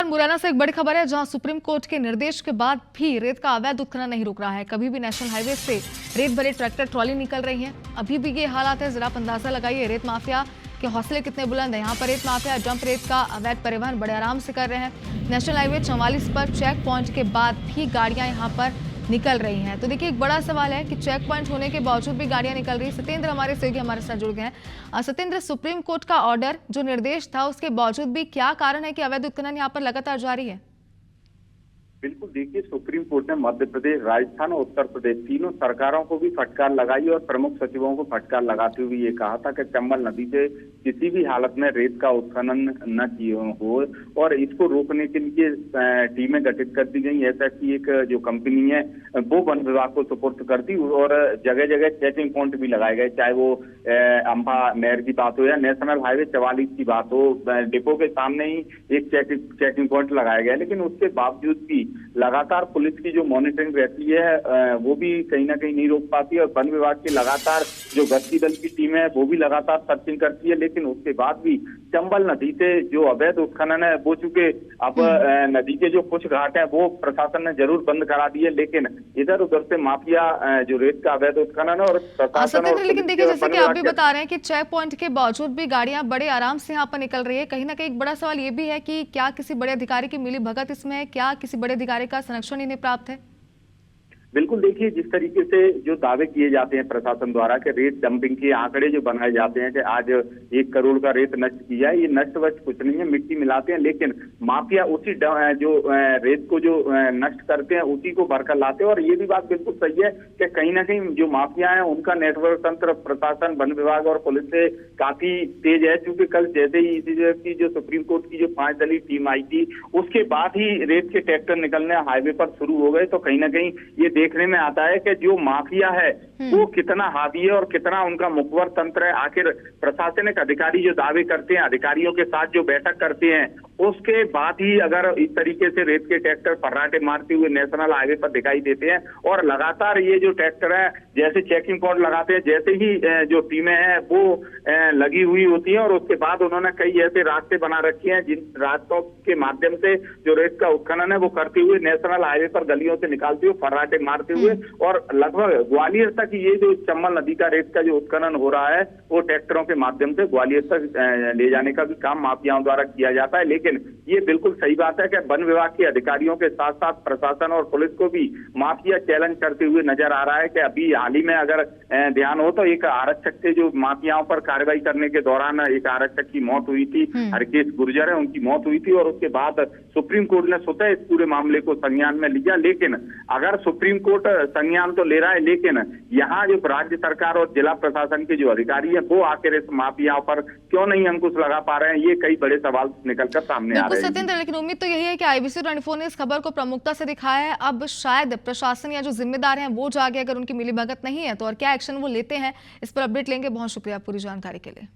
मुरैना से एक बड़ी खबर है, जहां सुप्रीम कोर्ट के निर्देश के बाद भी रेत का अवैध उत्खनन नहीं रुक रहा है। कभी भी नेशनल हाईवे से रेत भरे ट्रैक्टर ट्रॉली निकल रही है। अभी भी ये हालात है। जरा आप अंदाजा लगाइए रेत माफिया के हौसले कितने बुलंद है। यहाँ पर रेत माफिया डंप रेत का अवैध परिवहन बड़े आराम से कर रहे हैं। नेशनल हाईवे 44 पर चेक पॉइंट के बाद भी गाड़ियां यहाँ पर निकल रही हैं। तो देखिए, एक बड़ा सवाल है कि चेक पॉइंट होने के बावजूद भी गाड़ियां निकल रही। सत्येंद्र हमारे सहयोगी हमारे साथ जुड़ गए हैं। सत्येंद्र, सुप्रीम कोर्ट का ऑर्डर जो निर्देश था उसके बावजूद भी क्या कारण है कि अवैध उत्खनन यहाँ पर लगातार जारी है? बिल्कुल, देखिए, सुप्रीम कोर्ट ने मध्य प्रदेश, राजस्थान और उत्तर प्रदेश तीनों सरकारों को भी फटकार लगाई और प्रमुख सचिवों को फटकार लगाते हुए ये कहा था कि चंबल नदी से किसी भी हालत में रेत का उत्खनन न किए हो और इसको रोकने के लिए टीमें गठित कर दी गई। ऐसा कि एक जो कंपनी है वो वन विभाग को सुपुर्द कर दी और जगह जगह चेकिंग पॉइंट भी लगाए गए, चाहे वो अंबा नहर की बात हो या नेशनल हाईवे 44 की बात हो। डिपो के सामने ही एक चेकिंग पॉइंट लगाया गया, लेकिन उसके बावजूद भी लगातार पुलिस की जो मॉनिटरिंग रहती है वो भी कहीं ना कहीं नहीं रोक पाती है और वन विभाग की लगातार जो गश्ती दल की टीम है वो भी लगातार सर्चिंग करती है। लेकिन उसके बाद भी चंबल नदी से जो अवैध उत्खनन है वो चूंकि अब नदी के जो कुछ घाट है वो प्रशासन ने जरूर बंद करा दिए, लेकिन इधर उधर से माफिया जो रेत का अवैध उत्खनन है और प्रशासन और लेकिन देखिए, जैसे कि आप भी बता रहे हैं कि चेक पॉइंट के बावजूद भी गाड़ियां बड़े आराम से यहाँ पर निकल रही है। कहीं ना कहीं एक बड़ा सवाल ये भी है कि क्या किसी बड़े अधिकारी की मिली भगत इसमें है? क्या किसी बड़े अधिकारी का संरक्षण इन्हें प्राप्त है? बिल्कुल, देखिए, जिस तरीके से जो दावे किए जाते हैं प्रशासन द्वारा कि रेत डंपिंग के आंकड़े जो बनाए जाते हैं कि आज 1 करोड़ का रेत नष्ट किया है, ये नष्ट वष्ट कुछ नहीं है, मिट्टी मिलाते हैं। लेकिन माफिया उसी जो रेत को जो नष्ट करते हैं उसी को भरकर लाते हैं। और ये भी बात बिल्कुल सही है कि कहीं ना कहीं जो माफिया है उनका नेटवर्क तंत्र प्रशासन, वन विभाग और पुलिस से काफी तेज है। क्योंकि कल जैसे ही की जो सुप्रीम कोर्ट की जो 5 दलीय टीम आई थी उसके बाद ही रेत के ट्रैक्टर निकलने हाईवे पर शुरू हो गए। तो कहीं ना कहीं ये देखने में आता है कि जो माफिया है वो कितना हावी है और कितना उनका मुखबर तंत्र है। आखिर प्रशासनिक अधिकारी जो दावे करते हैं, अधिकारियों के साथ जो बैठक करते हैं, उसके बाद ही अगर इस तरीके से रेत के ट्रैक्टर फर्राटे मारते हुए नेशनल हाईवे पर दिखाई देते हैं और लगातार ये जो ट्रैक्टर है जैसे चेकिंग पॉइंट लगाते हैं, जैसे ही जो टीमें हैं वो लगी हुई होती है और उसके बाद उन्होंने कई ऐसे रास्ते बना रखे हैं जिन रास्तों के माध्यम से जो रेत का उत्खनन है वो करते हुए नेशनल हाईवे पर गलियों से निकालते हुए फर्राटे मारते हुए और लगभग ग्वालियर तक ये जो चंबल नदी का रेत का जो उत्खनन हो रहा है वो ट्रैक्टरों के माध्यम से ग्वालियर तक ले जाने का भी काम माफियाओं द्वारा किया जाता है। लेकिन ये बिल्कुल सही बात है कि वन विभाग के अधिकारियों के साथ साथ प्रशासन और पुलिस को भी माफिया चैलेंज करते हुए नजर आ रहा है। कि अभी हाल ही में अगर ध्यान हो तो एक आरक्षक से जो माफियाओं पर कार्रवाई करने के दौरान एक आरक्षक की मौत हुई थी, हरकेश गुर्जर है, उनकी मौत हुई थी और उसके बाद सुप्रीम कोर्ट ने स्वतः इस पूरे मामले को संज्ञान में लिया। लेकिन अगर सुप्रीम कोर्ट संज्ञान तो ले रहा है, लेकिन यहाँ जो राज्य सरकार और जिला प्रशासन के जो अधिकारी हैं वो आखिर इस माफियाओं पर क्यों नहीं अंकुश लगा पा रहे हैं, ये कई बड़े सवाल निकलकर सामने आ रहे हैं। सत्येंद्र, लेकिन उम्मीद तो यही है कि IBC 24 ने इस खबर को प्रमुखता से दिखाया है। अब शायद प्रशासन या जो जिम्मेदार हैं वो जागे। अगर उनकी मिलीभगत नहीं है तो और क्या एक्शन वो लेते हैं, इस पर अपडेट लेंगे। बहुत शुक्रिया पूरी जानकारी के लिए।